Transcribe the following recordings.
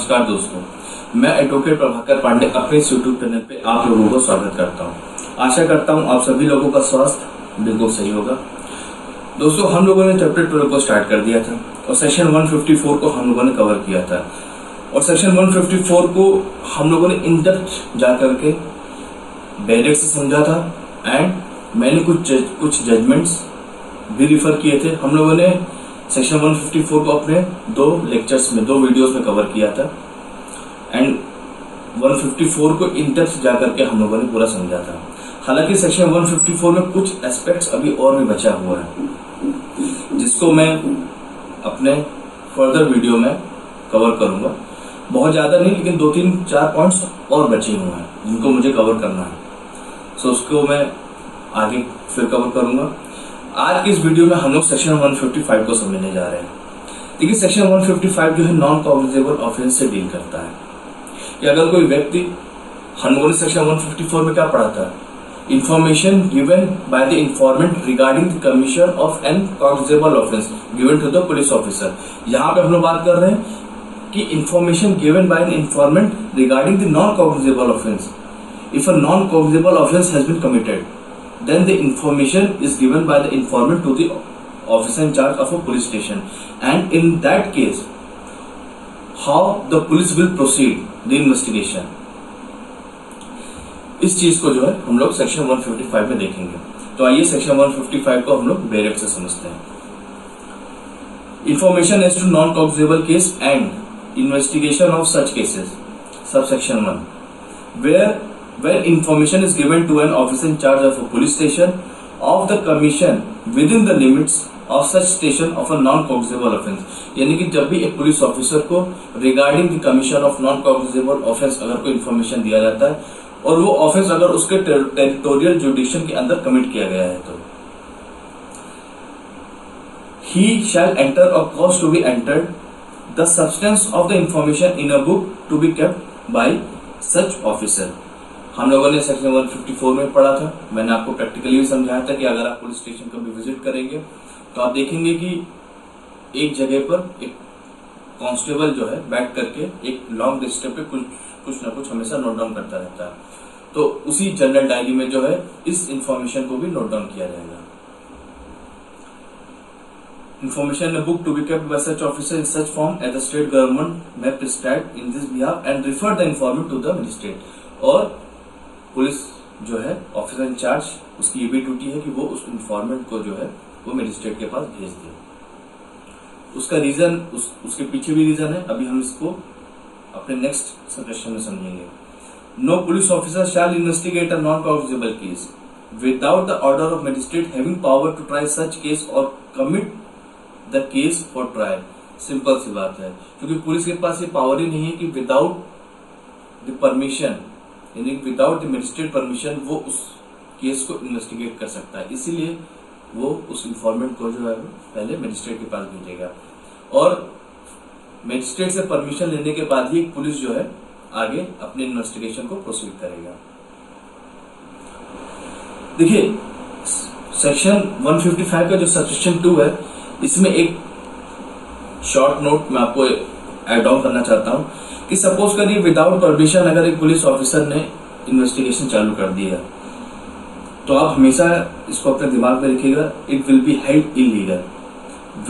नमस्कार दोस्तों, मैं एडवोकेट प्रभाकर पांडे अपने इस यूट्यूब चैनल पे आप लोगों को स्वागत करता हूं। आशा करता हूं आप सभी लोगों का स्वास्थ्य बिल्कुल सही होगा। दोस्तों, हम लोगों ने चैप्टर 12 को स्टार्ट कर दिया था और सेक्शन 154 को हम लोगों ने कवर किया था और सेक्शन 154 को हम लोगों ने इन डेप्थ जाकर के डायरेक्ट से समझा था एंड मैंने कुछ जजमेंट्स भी रिफर किए थे। हम लोगों ने सेक्शन 154 को अपने दो वीडियोस में कवर किया था एंड 154 को इन डेप्थ जाकर के हम लोगों ने पूरा समझा था। हालांकि सेक्शन 154 में कुछ एस्पेक्ट्स अभी और भी बचा हुआ है जिसको मैं अपने फर्दर वीडियो में कवर करूंगा। बहुत ज्यादा नहीं, लेकिन 2-3-4 पॉइंट्स और बचे हुए हैं जिनको मुझे कवर करना है, सो उसको मैं आगे फिर कवर करूंगा। आज की इस वीडियो में हम लोग सेक्शन 155 को समझने जा रहे हैं। देखिए, सेक्शन 155 जो है नॉन कॉग्निजेबल ऑफेंस से डील करता है कि अगर कोई व्यक्ति, हम लोगों ने सेक्शन 154 में क्या पढ़ा था, information given by the informant regarding the commission of an cognizable offence given to the police officer. यहाँ पे हम लोग बात कर रहे हैं कि information given by an informant regarding the non cognizable offence. If a non cognizable offence has been committed, then the information is given by the informant to the officer in charge of a police station, and in that case how the police will proceed the investigation, इस चीज को जो है हम लोग section 155 में देखेंगे। तो आइए सेक्शन 155 को हम लोग डायरेक्ट से समझते हैं। Information as to non cognizable case and investigation of such cases, subsection 1, where information is given to an officer in charge of a police station of the commission within the limits of such station of a non-cognizable offence। यानी कि जब भी एक police officer को regarding the commission of non cognizable offence अगर कोई information दिया जाता है और वो ऑफेंस अगर उसके टेरिटोरियल जुडिक्शन के अंदर कमिट किया गया है, तो he shall enter or cause to be entered the substance of the information in a book to be kept by such officer। हम लोगों ने सेक्शन 154 में पढ़ा था, मैंने आपको प्रैक्टिकली भी समझाया था कि अगर आप पुलिस स्टेशन कभी विजिट करेंगे तो आप देखेंगे कि एक जगह पर एक कांस्टेबल जो है बैठ करके एक लॉन्ग लिस्ट पे कुछ ना कुछ हमेशा नोट डाउन करता रहता है। तो उसी जनरल डायरी में जो है इस इंफॉर्मेशन को भी नोट डाउन किया जाएगा। Information in a book to be kept by such officer in such form as the state government may prescribe in this behalf and refer the informant to the magistrate। और police जो है officer in charge, उसकी ये भी duty है कि वो उस इंफॉर्मेंट को जो है वो मजिस्ट्रेट के पास भेज दे। उसका रीजन, उसके पीछे भी रीजन है, अभी हम इसको अपने नेक्स्ट सेक्शन में समझेंगे। No police officer shall investigate a non cognizable case without the order of magistrate having power to try such case or commit the case for trial. Simple सी बात है, क्योंकि पुलिस के पास ये पावर ही नहीं है कि विदाउट द परमिशन, यानी विदाउट द मजिस्ट्रेट परमिशन वो उस केस को इन्वेस्टिगेट कर सकता है। इसीलिए वो उस इंफॉर्मेंट को जो है पहले मजिस्ट्रेट के पास भेजेगा और मजिस्ट्रेट से परमिशन लेने के बाद ही पुलिस जो है आगे अपने इन्वेस्टिगेशन को प्रोसीड करेगा। देखिए, सेक्शन 155 का जो सेक्शन 2 है, इसमें एक शॉर्ट नोट मैं आपको एड ऑन करना चाहता हूं कि सपोज करिए विदाउट परमिशन अगर एक पुलिस ऑफिसर ने इन्वेस्टिगेशन चालू कर दिया, तो आप हमेशा इसको अपने दिमाग में रखिएगा, it will be held illegal.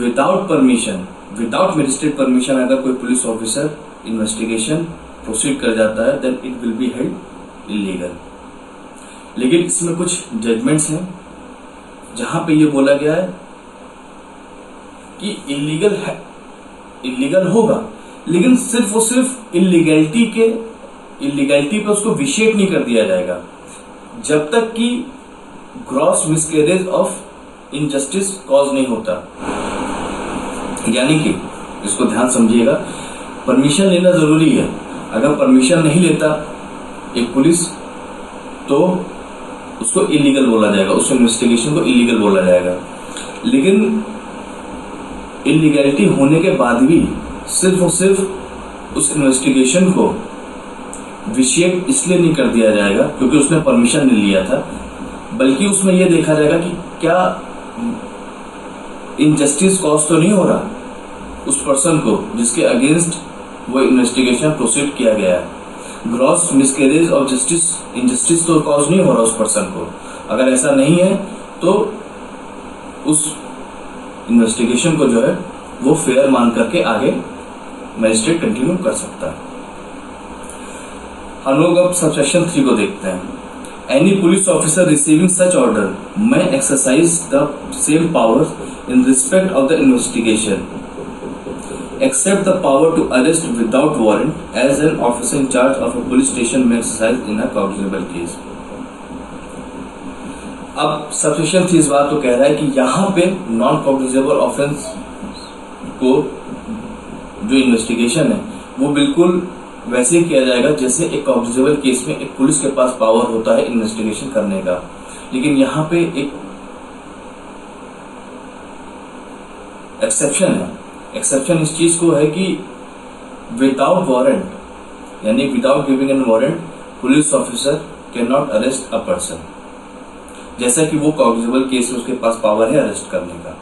Without permission, without magistrate permission अगर कोई पुलिस ऑफिसर इन्वेस्टिगेशन प्रोसीड कर जाता है, then it will be held illegal. लेकिन इसमें कुछ जजमेंट्स हैं जहां पे ये बोला गया है कि इलीगल है, इलीगल होगा, लेकिन सिर्फ और सिर्फ इलीगैलिटी पे उसको विशेष नहीं कर दिया जाएगा जब तक कि gross miscarriage of injustice cause नहीं होता। यानी कि इसको ध्यान समझिएगा, परमिशन लेना जरूरी है। अगर परमिशन नहीं लेता एक पुलिस तो उसको इलीगल बोला जाएगा, उस इन्वेस्टिगेशन को इलीगल बोला जाएगा। लेकिन इलीगैलिटी होने के बाद भी सिर्फ और सिर्फ उस इन्वेस्टिगेशन को विषय इसलिए नहीं कर दिया जाएगा क्योंकि उसने परमिशन नहीं लिया था, बल्कि उसमें यह देखा जाएगा कि क्या इनजस्टिस कॉज तो नहीं हो रहा उस पर्सन को जिसके अगेंस्ट वो इन्वेस्टिगेशन प्रोसीड किया गया है। Gross miscarriage of justice, injustice तो कॉज नहीं हो रहा उस पर्सन को। अगर ऐसा नहीं है तो उस इन्वेस्टिगेशन को जो है वो फेयर मान करके आगे मजिस्ट्रेट कंटिन्यू कर सकता है। हम लोग अब सबसेक्शन 3 को देखते हैं। Any police officer receiving such order may exercise the same powers in respect of the investigation except the power to arrest without warrant as an officer in charge of a police station may exercise in a cognizable case। अब subsection 3 इस बात को कह रहा है कि यहाँ पे नॉन कॉग्निजेबल ऑफेंस को जो इन्वेस्टिगेशन है वो बिल्कुल वैसे ही किया जाएगा जैसे एक कॉग्निजेबल केस में एक पुलिस के पास पावर होता है इन्वेस्टिगेशन करने का। लेकिन यहाँ पे एक एक्सेप्शन है। एक्सेप्शन इस चीज को है कि विदाउट वारंट, यानी without giving an warrant, police officer can not arrest a person, जैसा कि वो कॉग्निजेबल केस में उसके पास पावर है अरेस्ट करने का।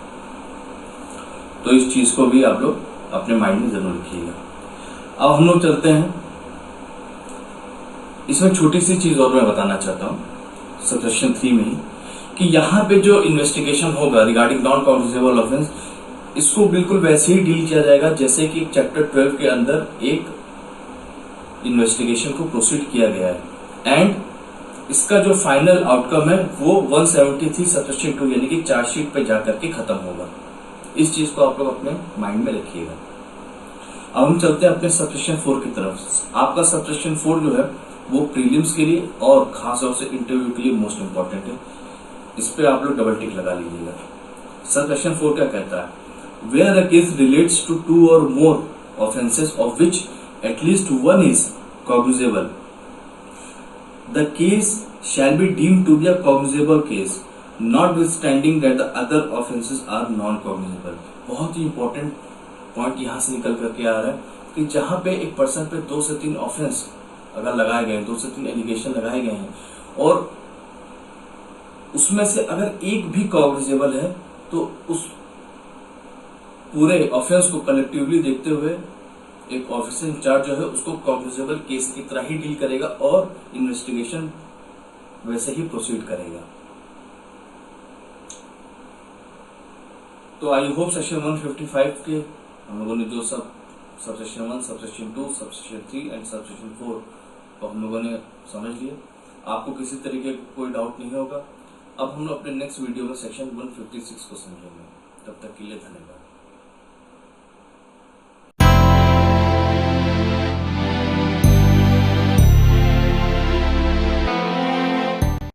तो इस चीज को भी आप लोग अपने माइंड में जरूर रखिएगा। अब हम लोग चलते हैं, इसमें छोटी सी चीज और मैं बताना चाहता हूं सबसेक्शन 3 में ही, कि यहाँ पे जो इन्वेस्टिगेशन होगा रिगार्डिंग नॉन कॉग्निजेबल ऑफेंस, इसको बिल्कुल वैसे ही डील किया जाएगा जैसे कि चैप्टर 12 के अंदर एक इन्वेस्टिगेशन को प्रोसीड किया गया है। एंड इसका जो फाइनल आउटकम है वो 173 सबसेक्शन 2 यानी कि चार्जशीट पे जाकर के खत्म होगा। इस चीज को आप लोग अपने माइंड में रखिएगा। अब हम चलते हैं अपने सबसेक्शन 4 की तरफ। आपका सबसेक्शन 4 जो है वो प्रीलिम्स के लिए और खास तौर से इंटरव्यू के लिए मोस्ट इंपॉर्टेंट है। इस पे आप लोग डबल टिक लगा लीजिएगा। सबसेक्शन 4 क्या कहता है? Where a case relates to 2 or more offenses of which at least one is cognizable, the case shall be deemed to be a cognizable case, notwithstanding that the other offenses are non-cognizable। बहुत ही important point यहां से निकल करके आ रहा है कि जहां पे एक पर्सन पे 2 से 3 ऑफेंस अगर लगाए गए, 2 से 3 एलिगेशन लगाए गए हैं और उसमें से अगर एक भी कॉग्निजेबल है तो उस पूरे ऑफेंस को कलेक्टिवली देखते हुए एक ऑफिसर इंचार्ज जो है उसको कॉग्निजेबल केस की तरह ही डील करेगा और इन्वेस्टिगेशन वैसे ही प्रोसीड करेगा। तो आई होप सेक्शन 155 के हम लोगों ने जो सब subsection 1, subsection 2, subsection 3 and subsection 4 को हम लोगों ने समझ लिया। आपको किसी तरीके का कोई डाउट नहीं होगा। अब हम लोग अपने नेक्स्ट वीडियो में सेक्शन 156 को समझेंगे। तब तक के लिए धन्यवाद।